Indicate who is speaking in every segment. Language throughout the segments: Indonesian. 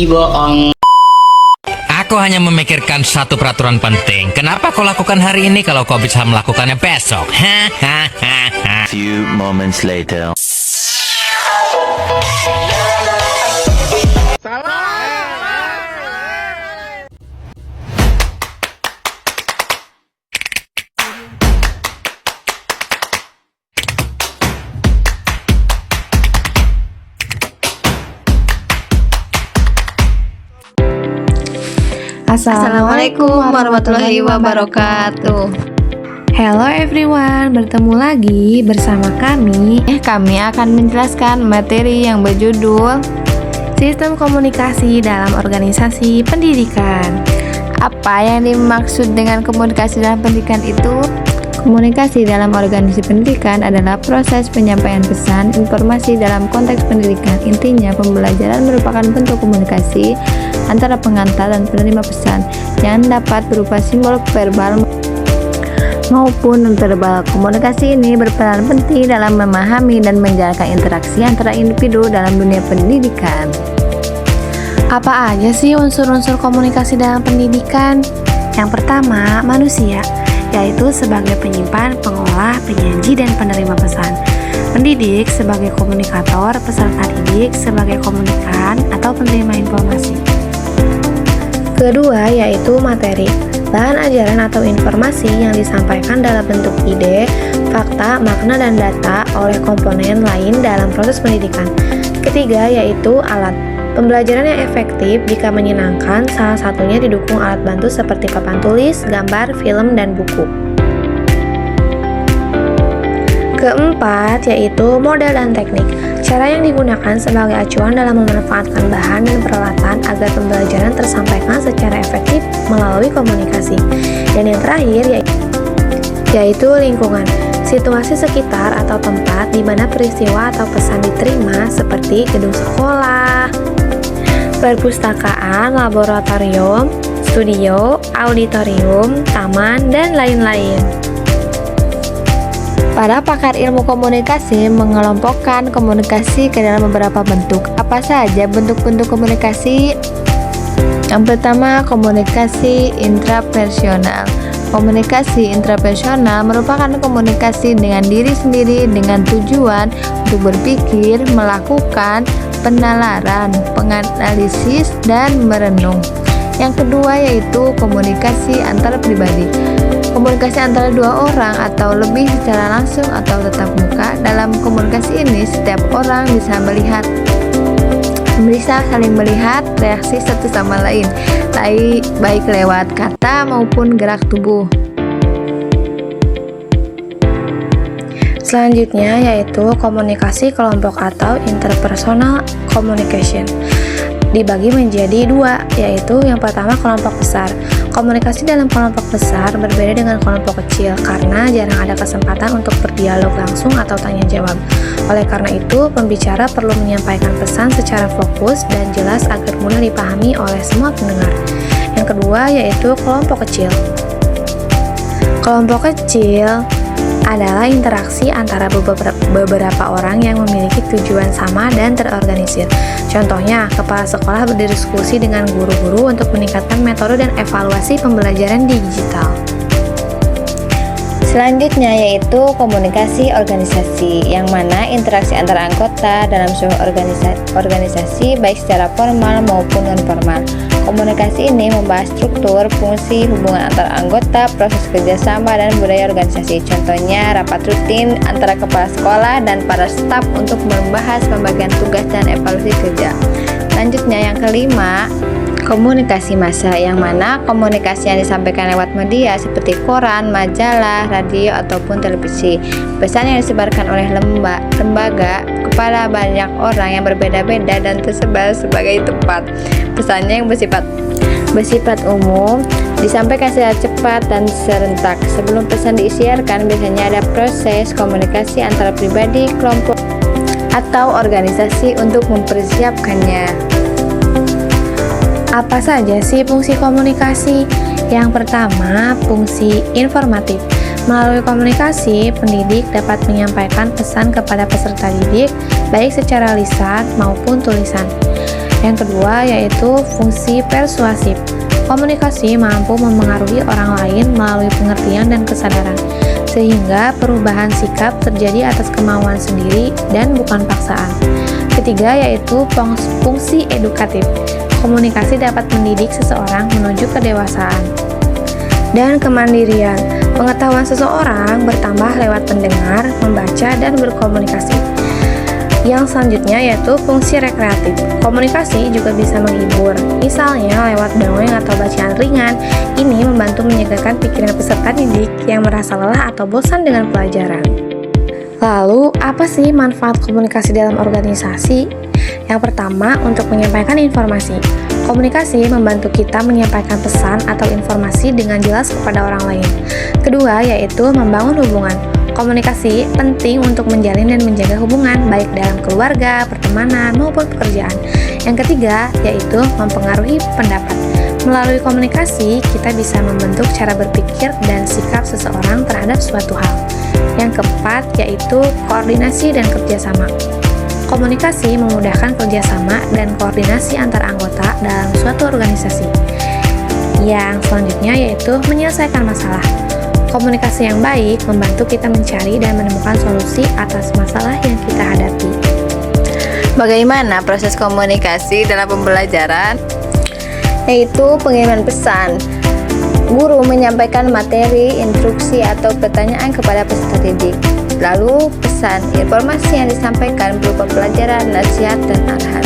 Speaker 1: bohong.
Speaker 2: Aku hanya memikirkan satu peraturan penting. Kenapa kau lakukan hari ini kalau kau bisa melakukannya besok?
Speaker 3: Few moments later.
Speaker 4: Assalamualaikum warahmatullahi wabarakatuh.
Speaker 5: Hello everyone, bertemu lagi bersama kami.
Speaker 4: Kami akan menjelaskan materi yang berjudul
Speaker 5: Sistem komunikasi dalam organisasi pendidikan.
Speaker 4: apa yang dimaksud dengan komunikasi dalam pendidikan itu? Komunikasi dalam organisasi pendidikan adalah proses penyampaian pesan, informasi dalam konteks pendidikan. Intinya, pembelajaran merupakan bentuk komunikasi antara pengantar dan penerima pesan yang dapat berupa simbol verbal maupun non-verbal. Komunikasi ini berperan penting dalam memahami dan menjalankan interaksi antara individu dalam dunia pendidikan.
Speaker 5: Apa aja sih unsur-unsur komunikasi dalam pendidikan? Yang pertama, manusia, yaitu sebagai penyimpan, pengolah, penyaji, dan penerima pesan. Pendidik sebagai komunikator, peserta didik sebagai komunikan atau penerima informasi. Kedua, yaitu materi, bahan ajaran atau informasi yang disampaikan dalam bentuk ide, fakta, makna, dan data oleh komponen lain dalam proses pendidikan. Ketiga, yaitu alat, pembelajaran yang efektif jika menyenangkan, salah satunya didukung alat bantu seperti papan tulis, gambar, film, dan buku. Keempat, yaitu model dan teknik, cara yang digunakan sebagai acuan dalam memanfaatkan bahan dan peralatan agar pembelajaran tersampaikan secara efektif melalui komunikasi. Dan yang terakhir, yaitu lingkungan, situasi sekitar atau tempat di mana peristiwa atau pesan diterima seperti gedung sekolah, perpustakaan, laboratorium, studio, auditorium, taman, dan lain-lain.
Speaker 4: Para pakar ilmu komunikasi mengelompokkan komunikasi ke dalam beberapa bentuk. Apa saja bentuk-bentuk komunikasi? Yang pertama, komunikasi intrapersonal. Komunikasi intrapersonal merupakan komunikasi dengan diri sendiri dengan tujuan untuk berpikir, melakukan penalaran, penganalisis, dan merenung. Yang kedua yaitu komunikasi antar pribadi. Komunikasi antara dua orang atau lebih secara langsung atau tatap muka. Dalam komunikasi ini setiap orang bisa saling melihat reaksi satu sama lain, baik lewat kata maupun gerak tubuh.
Speaker 5: Selanjutnya yaitu komunikasi kelompok atau interpersonal communication. Dibagi menjadi dua, yaitu yang pertama kelompok besar. Komunikasi dalam kelompok besar berbeda dengan kelompok kecil karena jarang ada kesempatan untuk berdialog langsung atau tanya jawab. Oleh karena itu, pembicara perlu menyampaikan pesan secara fokus dan jelas agar mudah dipahami oleh semua pendengar. Yang kedua yaitu kelompok kecil. Kelompok kecil adalah interaksi antara beberapa orang yang memiliki tujuan sama dan terorganisir. Contohnya, kepala sekolah berdiskusi dengan guru-guru untuk meningkatkan metode dan evaluasi pembelajaran digital.
Speaker 4: Selanjutnya yaitu komunikasi organisasi, yang mana interaksi antara anggota dalam sebuah organisasi baik secara formal maupun non-formal. Komunikasi ini membahas struktur, fungsi, hubungan antar anggota, proses kerjasama, dan budaya organisasi. Contohnya, rapat rutin antara kepala sekolah dan para staf untuk membahas pembagian tugas dan evaluasi kerja. Selanjutnya yang kelima, komunikasi massa, yang mana komunikasi yang disampaikan lewat media seperti koran, majalah, radio, ataupun televisi. Pesan yang disebarkan oleh lembaga kepada banyak orang yang berbeda-beda dan tersebar sebagai tempat. Pesannya yang bersifat umum disampaikan secara cepat dan serentak. Sebelum pesan disiarkan, biasanya ada proses komunikasi antara pribadi, kelompok, atau organisasi untuk mempersiapkannya.
Speaker 5: Apa saja sih fungsi komunikasi? Yang pertama, fungsi informatif. Melalui komunikasi, pendidik dapat menyampaikan pesan kepada peserta didik, baik secara lisan maupun tulisan. Yang kedua yaitu fungsi persuasif. Komunikasi mampu mempengaruhi orang lain melalui pengertian dan kesadaran, sehingga perubahan sikap terjadi atas kemauan sendiri dan bukan paksaan. Ketiga yaitu fungsi edukatif. Komunikasi dapat mendidik seseorang menuju kedewasaan dan kemandirian. Pengetahuan seseorang bertambah lewat mendengar, membaca, dan berkomunikasi. Yang selanjutnya yaitu fungsi rekreatif. Komunikasi juga bisa menghibur, misalnya lewat dongeng atau bacaan ringan. Ini membantu menyegarkan pikiran peserta didik yang merasa lelah atau bosan dengan pelajaran. Lalu, apa sih manfaat komunikasi dalam organisasi? Yang pertama, untuk menyampaikan informasi. Komunikasi membantu kita menyampaikan pesan atau informasi dengan jelas kepada orang lain. Kedua, yaitu membangun hubungan. Komunikasi penting untuk menjalin dan menjaga hubungan, baik dalam keluarga, pertemanan, maupun pekerjaan. Yang ketiga, yaitu mempengaruhi pendapat. Melalui komunikasi, kita bisa membentuk cara berpikir dan sikap seseorang terhadap suatu hal. Yang keempat, yaitu koordinasi dan kerjasama. Komunikasi memudahkan kerjasama dan koordinasi antar anggota dalam suatu organisasi. Yang selanjutnya yaitu menyelesaikan masalah. Komunikasi yang baik membantu kita mencari dan menemukan solusi atas masalah yang kita hadapi.
Speaker 4: Bagaimana proses komunikasi dalam pembelajaran? Yaitu pengiriman pesan. Guru menyampaikan materi, instruksi, atau pertanyaan kepada peserta didik. Lalu pesan, informasi yang disampaikan berupa pelajaran, nasihat, dan arahan.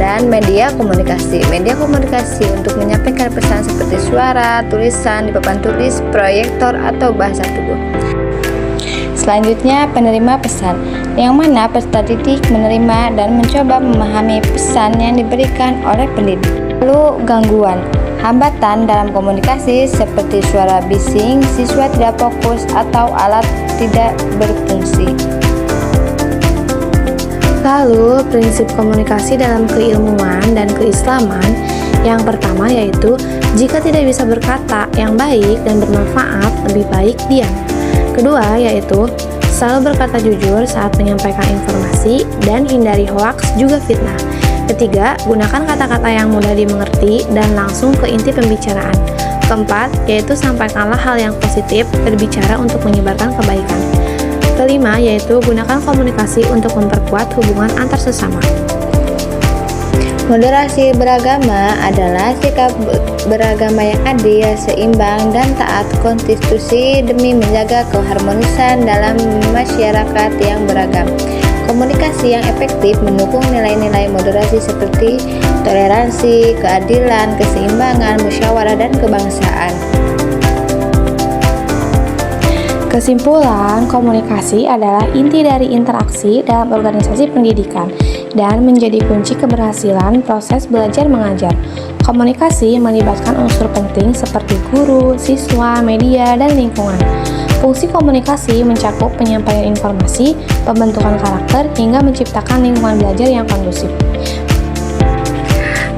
Speaker 4: Dan media komunikasi. Media komunikasi untuk menyampaikan pesan seperti suara, tulisan di papan tulis, proyektor, atau bahasa tubuh. Selanjutnya penerima pesan, yang mana peserta didik menerima dan mencoba memahami pesan yang diberikan oleh pendidik. Lalu gangguan, hambatan dalam komunikasi seperti suara bising, siswa tidak fokus, atau alat tidak berfungsi.
Speaker 5: Lalu, prinsip komunikasi dalam keilmuan dan keislaman. Yang pertama yaitu, jika tidak bisa berkata yang baik dan bermanfaat, lebih baik diam. Kedua yaitu, selalu berkata jujur saat menyampaikan informasi dan hindari hoaks juga fitnah. Ketiga, gunakan kata-kata yang mudah dimengerti dan langsung ke inti pembicaraan. Keempat, yaitu sampaikanlah hal yang positif, berbicara untuk menyebarkan kebaikan. Kelima, yaitu gunakan komunikasi untuk memperkuat hubungan antar sesama.
Speaker 4: Moderasi beragama adalah sikap beragama yang adil, seimbang, dan taat konstitusi demi menjaga keharmonisan dalam masyarakat yang beragam. Komunikasi yang efektif mendukung nilai-nilai moderasi seperti toleransi, keadilan, keseimbangan, musyawarah, dan kebangsaan.
Speaker 5: Kesimpulan, komunikasi adalah inti dari interaksi dalam organisasi pendidikan dan menjadi kunci keberhasilan proses belajar mengajar. Komunikasi melibatkan unsur penting seperti guru, siswa, media, dan lingkungan. Fungsi komunikasi mencakup penyampaian informasi, pembentukan karakter, hingga menciptakan lingkungan belajar yang kondusif.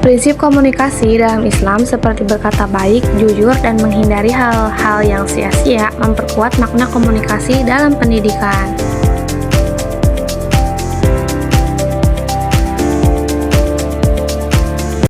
Speaker 5: Prinsip komunikasi dalam Islam seperti berkata baik, jujur, dan menghindari hal-hal yang sia-sia memperkuat makna komunikasi dalam pendidikan.